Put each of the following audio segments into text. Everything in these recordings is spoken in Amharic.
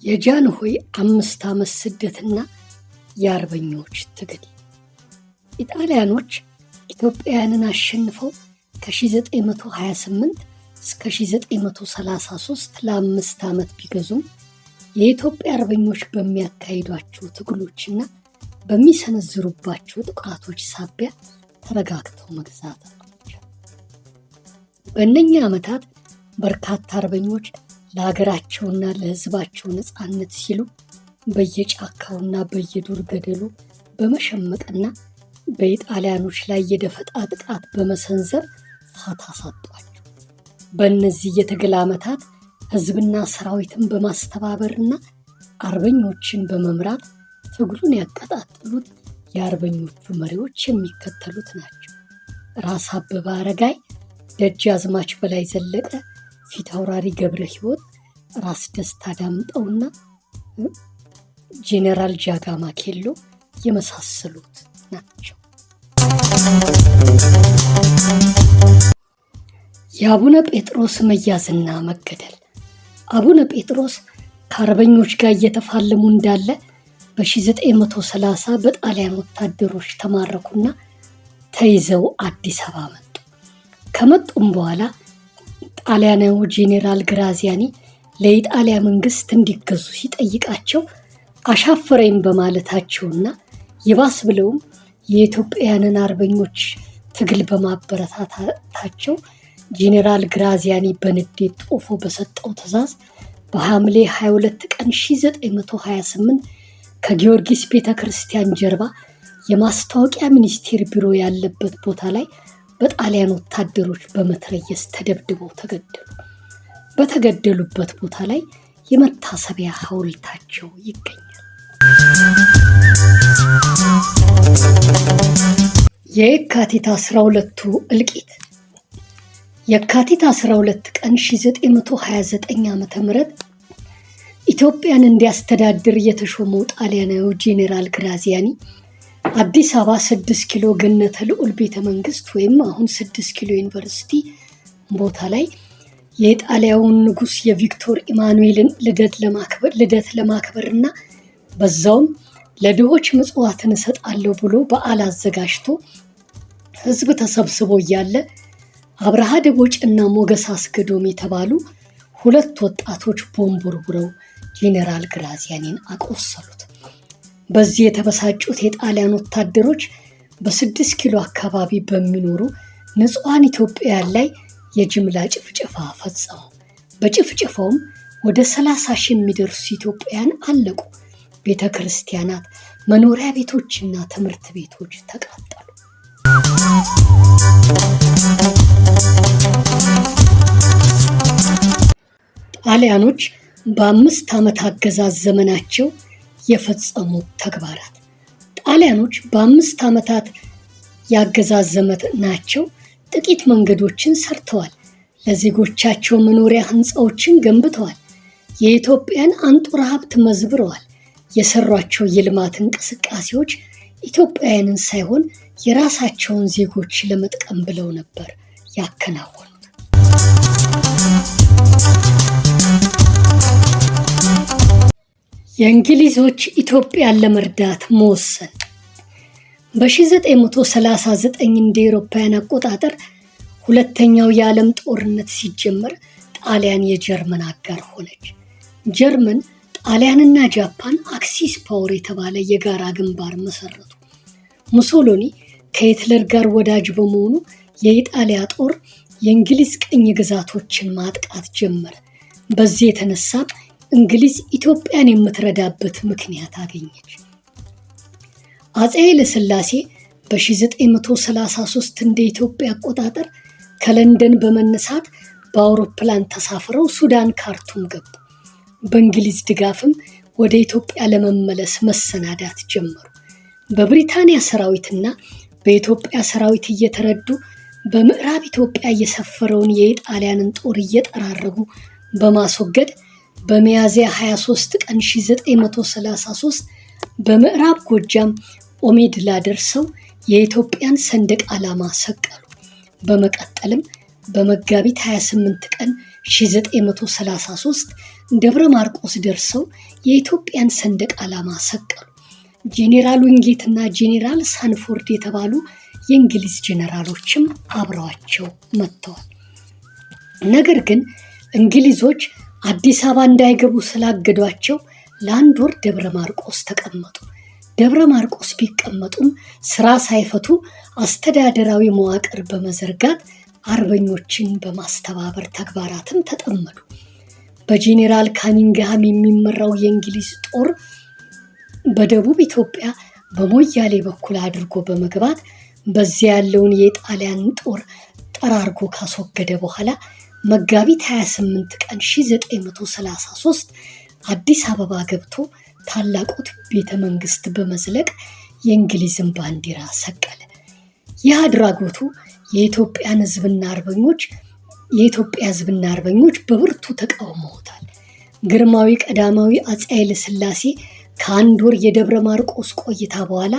የጃንሆይ 5 ዓመት ስደትና የአርበኞች ትግል። ኢጣሊያኖች ኢትዮጵያውያንን አሸንፈው ከ1928 እስከ 1933 ለ5 ዓመት ቢገዙም የኢትዮጵያ አርበኞች በሚያካሂዷቸው ትግሎችና በሚሰነዝሩባቸው ጥቃቶች ሳቢያ ተረጋግተው መግዛት አልቻሉም። በእነኛ ዓመታት በርካታ አርበኞች ለሀገራቸውና ለሕዝባቸው ነፃነት ሲሉ በየጫካውና በየዱር ገደሉ በመሸመቅና በኢጣሊያኖች ላይ የደፈጣ ጥቃት በመሰንዘር ፋታ ሰጧቸው። በእነዚህ የትግል ዓመታት ሕዝብና ሰራዊትን በማስተባበርና አርበኞችን በመምራት ትግሉን ያቀጣጠሉት የአርበኞቹ መሪዎች የሚከተሉት ናቸው። ራስ አበበ አረጋይ፣ ደጃዝማች በላይ ዘለቀ፣ ፊታውራሪ ገብረ ሕይወት፣ ራስ ደስታ ዳምጠውና ጄኔራል ጃጋማ ኬሎ የመሳሰሉት ናቸው። የአቡነ ጴጥሮስ መያዝና መገደል። አቡነ ጴጥሮስ ከአርበኞች ጋር እየተፋለሙ እንዳለ በ1930 በጣሊያን ወታደሮች ተማረኩና ተይዘው አዲስ አበባ መጡ። ከመጡም በኋላ ጣሊያናዊ ጄኔራል ግራዚያኒ ለኢጣሊያ መንግስት እንዲገዙ ሲጠይቃቸው አሻፈረኝ በማለታቸውና ይባስ ብለውም የኢትዮጵያውያንን አርበኞች ትግል በማበረታታቸው ጄኔራል ግራዚያኒ በንዴት ጦፎ በሰጠው ትዕዛዝ በሐምሌ 22 ቀን 1928 ከጊዮርጊስ ቤተክርስቲያን ጀርባ የማስታወቂያ ሚኒስቴር ቢሮ ያለበት ቦታ ላይ በጣሊያን ወታደሮች በመትረየስ ተደብድበው ተገደሉ። በተገደሉበት ቦታ ላይ የመታሰቢያ ሐውልታቸው ይገኛል። የካቲት 12ቱ እልቂት። የካቲት 12 ቀን 1929 ዓ.ም ኢትዮጵያን እንዲያስተዳድር የተሾመው ጣሊያናዊ ጄኔራል ግራዚያኒ አዲስ አበባ 6 ኪሎ ገነተ ልዑል ቤተ መንግስት ወይም አሁን 6 ኪሎ ዩኒቨርሲቲ ቦታ ላይ የጣሊያውን ንጉስ የቪክቶር ኢማኑኤልን ልደት ለማክበርና በዛውም ለድሆች ምጽዋትን እሰጣለሁ ብሎ በዓል አዘጋጅቶ ህዝብ ተሰብስቦ እያለ አብርሃ ደቦጭና ሞገስ አስገዶም የተባሉ 2 ወጣቶች ቦምብ ወርውረው ጄኔራል ግራዚያኒን አቆሰሉት። በዚህ የተበሳጩት የጣሊያን ወታደሮች በ6 ኪሎ አካባቢ በሚኖሩ ንጹሃን ኢትዮጵያውያን ላይ የጅምላ ጭፍጨፋ ፈጸሙ። በጭፍጨፋውም ወደ 30,000 የሚደርሱ ኢትዮጵያውያን አለቁ። ቤተ ክርስቲያናት፣ መኖሪያ ቤቶችና ትምህርት ቤቶች ተቃጠሉ። ጣሊያኖች በ5 ዓመት አገዛዝ ዘመናቸው የፈጸሙት ተግባራት። ጣሊያኖች በ5 ዓመታት ያገዛዝ ዘመናቸው ጥቂት መንገዶችን ሰርተዋል። ለዜጎቻቸው መኖሪያ ህንፃዎችን ገንብተዋል። የኢትዮጵያን አንጡራ ሀብት መዝብረዋል። የሰሯቸው የልማት እንቅስቃሴዎች ኢትዮጵያውያንን ሳይሆን የራሳቸውን ዜጎች ለመጥቀም ብለው ነበር ያከናወኑት። የእንግሊዞች ኢትዮጵያን ለመርዳት መወሰን። በ1939 እንደ አውሮፓውያን አቆጣጠር ሁለተኛው የዓለም ጦርነት ሲጀመር ጣሊያን የጀርመን አጋር ሆነች። ጀርመን፣ ጣሊያንና ጃፓን አክሲስ ፓወር የተባለ የጋራ ግንባር መሰረቱ። ሙሶሎኒ ከሂትለር ጋር ወዳጅ በመሆኑ የኢጣሊያ ጦር የእንግሊዝ ቅኝ ግዛቶችን ማጥቃት ጀመረ። በዚህ የተነሳ እንግሊዝ ኢትዮጵያን የምትረዳበት ምክንያት አገኘች። አፄ ኃይለ ሥላሴ በ1933 እንደ ኢትዮጵያ አቆጣጠር ከለንደን በመነሳት በአውሮፕላን ተሳፍረው ሱዳን ካርቱም ገቡ። በእንግሊዝ ድጋፍም ወደ ኢትዮጵያ ለመመለስ መሰናዳት ጀመሩ። በብሪታንያ ሰራዊትና በኢትዮጵያ ሰራዊት እየተረዱ በምዕራብ ኢትዮጵያ የሰፈረውን የኢጣሊያንን ጦር እየጠራረጉ በማስወገድ በሚያዝያ 23 ቀን 1933 በምዕራብ ጎጃም ኦሜድላ ደርሰው የኢትዮጵያን ሰንደቅ ዓላማ ሰቀሉ። በመቀጠልም በመጋቢት 28 ቀን 1933 ደብረ ማርቆስ ደርሰው የኢትዮጵያን ሰንደቅ ዓላማ ሰቀሉ። ጄኔራል ዊንጌትና ጄኔራል ሳንፎርድ የተባሉ የእንግሊዝ ጄኔራሎችም አብረዋቸው መጥተዋል። ነገር ግን እንግሊዞች አዲስ አበባ እንዳይገቡ ስላገዷቸው ለአንድ ወር ደብረ ማርቆስ ተቀመጡ። ደብረ ማርቆስ ቢቀመጡም ስራ ሳይፈቱ አስተዳደራዊ መዋቅር በመዘርጋት አርበኞችን በማስተባበር ተግባራትን ተጠመዱ። በጄኔራል ካኒንግሃም የሚመራው የእንግሊዝ ጦር በደቡብ ኢትዮጵያ በሞያሌ በኩል አድርጎ በመግባት በዚያ ያለውን የጣሊያን ጦር ጠራርጎ ካስወገደ በኋላ መጋቢት 28 ቀን 1933 አዲስ አበባ ገብቶ ታላቁት ቤተ መንግስት በመዝለቅ የእንግሊዝን ባንዲራ ሰቀለ። ይህ አድራጎቱ የኢትዮጵያ ሕዝብና አርበኞች በብርቱ ተቃውመውታል። ግርማዊ ቀዳማዊ አፄ ኃይለ ሥላሴ ከአንድ ወር የደብረ ማርቆስ ቆይታ በኋላ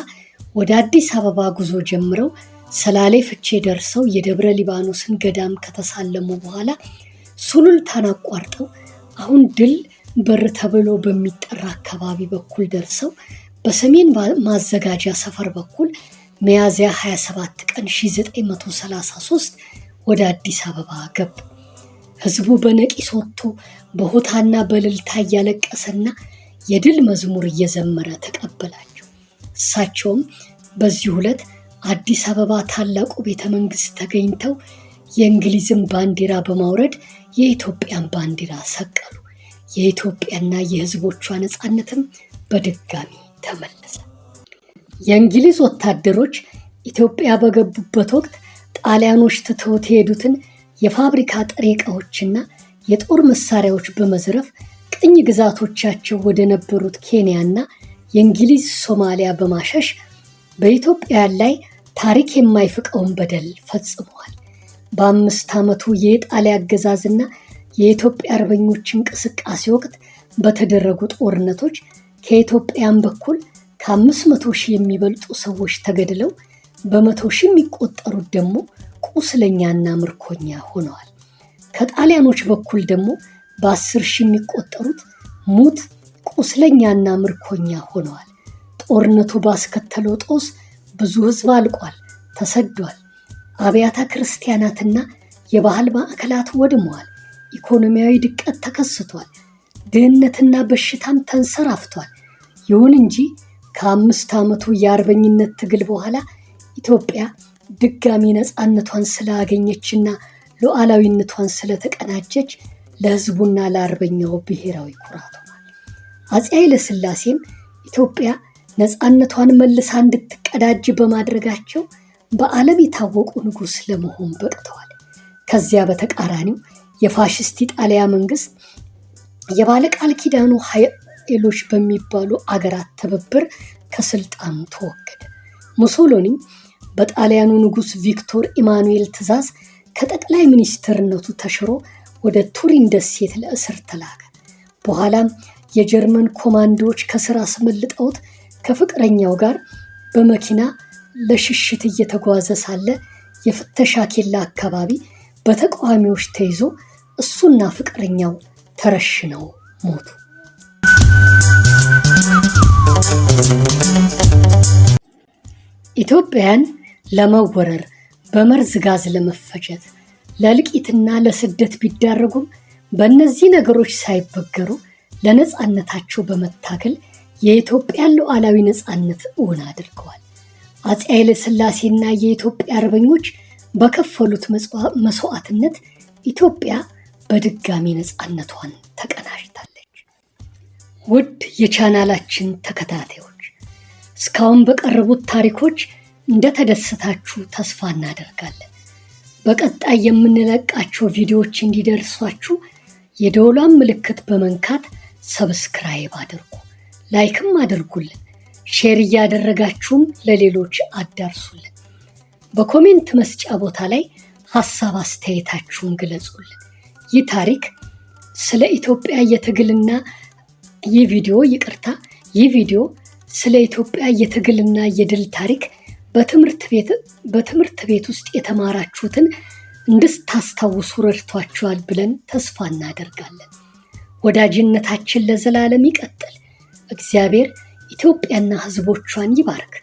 ወደ አዲስ አበባ ጉዞ ጀምረው ሰላሌ ፍቼ ደርሰው የደብረ ሊባኖስን ገዳም ከተሳለሙ በኋላ ሱሉልታን አቋርጠው አሁን ድል በር ተብሎ በሚጠራ አካባቢ በኩል ደርሰው በሰሜን ማዘጋጃ ሰፈር በኩል ሚያዝያ 27 ቀን 1933 ወደ አዲስ አበባ ገቡ። ህዝቡ በነቂስ ወጥቶ በሆታና በእልልታ እያለቀሰና የድል መዝሙር እየዘመረ ተቀበላቸው። እሳቸውም በዚህ ዕለት አዲስ አበባ ታላቁ ቤተ መንግስት ተገኝተው የእንግሊዝን ባንዲራ በማውረድ የኢትዮጵያን ባንዲራ ሰቀሉ። የኢትዮጵያና የህዝቦቿ ነፃነትም በድጋሚ ተመለሰ። የእንግሊዝ ወታደሮች ኢትዮጵያ በገቡበት ወቅት ጣሊያኖች ትተውት የሄዱትን የፋብሪካ ጥሬ ዕቃዎችና የጦር መሳሪያዎች በመዝረፍ ቅኝ ግዛቶቻቸው ወደ ነበሩት ኬንያና የእንግሊዝ ሶማሊያ በማሸሽ በኢትዮጵያውያን ላይ ታሪክ የማይፍቀውን በደል ፈጽመዋል። በ5 ዓመቱ የጣሊያን አገዛዝና የኢትዮጵያ አርበኞች እንቅስቃሴ ወቅት በተደረጉ ጦርነቶች ከኢትዮጵያን በኩል ከ500 ሺህ የሚበልጡ ሰዎች ተገድለው በ100 ሺህ የሚቆጠሩት ደግሞ ቁስለኛና ምርኮኛ ሆነዋል። ከጣሊያኖች በኩል ደግሞ በ10 ሺህ የሚቆጠሩት ሙት ቁስለኛና ምርኮኛ ሆነዋል። ጦርነቱ ባስከተለው ጦስ ብዙ ህዝብ አልቋል፣ ተሰዷል። አብያተ ክርስቲያናትና የባህል ማዕከላት ወድመዋል። ኢኮኖሚያዊ ድቀት ተከስቷል። ድህነትና በሽታም ተንሰራፍቷል። ይሁን እንጂ ከ5 ዓመቱ የአርበኝነት ትግል በኋላ ኢትዮጵያ ድጋሚ ነፃነቷን ስላገኘችና ሉዓላዊነቷን ስለተቀናጀች ለህዝቡና ለአርበኛው ብሔራዊ ኩራት ሆኗል። አፄ ኃይለ ሥላሴም ኢትዮጵያ ነፃነቷን መልሳ እንድትቀዳጅ በማድረጋቸው በዓለም የታወቁ ንጉሥ ለመሆን በቅተዋል። ከዚያ በተቃራኒው የፋሽስት ኢጣሊያ መንግስት የባለቃል ኪዳኑ ኃይሎች በሚባሉ አገራት ትብብር ከስልጣኑ ተወገደ። ሙሶሎኒም በጣሊያኑ ንጉሥ ቪክቶር ኢማኑኤል ትዕዛዝ ከጠቅላይ ሚኒስትርነቱ ተሽሮ ወደ ቱሪን ደሴት ለእስር ተላከ። በኋላም የጀርመን ኮማንዶዎች ከስራ አስመልጠውት ከፍቅረኛው ጋር በመኪና ለሽሽት እየተጓዘ ሳለ የፍተሻ ኬላ አካባቢ በተቃዋሚዎች ተይዞ እሱና ፍቅረኛው ተረሽነው ሞቱ። ኢትዮጵያን ለመወረር በመርዝ ጋዝ ለመፈጀት ለእልቂትና ለስደት ቢዳረጉም በእነዚህ ነገሮች ሳይበገሩ ለነፃነታቸው በመታገል የኢትዮጵያን ሉዓላዊ ነፃነት እውን አድርገዋል። አፄ ኃይለ ሥላሴና የኢትዮጵያ አርበኞች በከፈሉት መስዋዕትነት ኢትዮጵያ በድጋሚ ነፃነቷን ተቀናጅታለች። ውድ የቻናላችን ተከታታዮች እስካሁን በቀረቡት ታሪኮች እንደተደሰታችሁ ተስፋ እናደርጋለን። በቀጣይ የምንለቃቸው ቪዲዮዎች እንዲደርሷችሁ የደወሏን ምልክት በመንካት ሰብስክራይብ አድርጉ፣ ላይክም አድርጉልን፣ ሼር እያደረጋችሁም ለሌሎች አዳርሱልን። በኮሜንት መስጫ ቦታ ላይ ሀሳብ አስተያየታችሁን ግለጹልን። ይህ ታሪክ ስለ ኢትዮጵያ የትግልና ይህ ቪዲዮ ስለ ኢትዮጵያ የትግልና የድል ታሪክ በትምህርት ቤት ውስጥ የተማራችሁትን እንድታስታውሱ ረድቷችኋል ብለን ተስፋ እናደርጋለን። ወዳጅነታችን ለዘላለም ይቀጥል። እግዚአብሔር ኢትዮጵያና ሕዝቦቿን ይባርክ።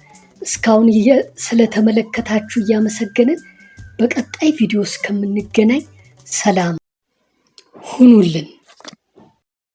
እስካሁን ስለተመለከታችሁ እያመሰገንን በቀጣይ ቪዲዮ እስከምንገናኝ ሰላም ሁኑልን።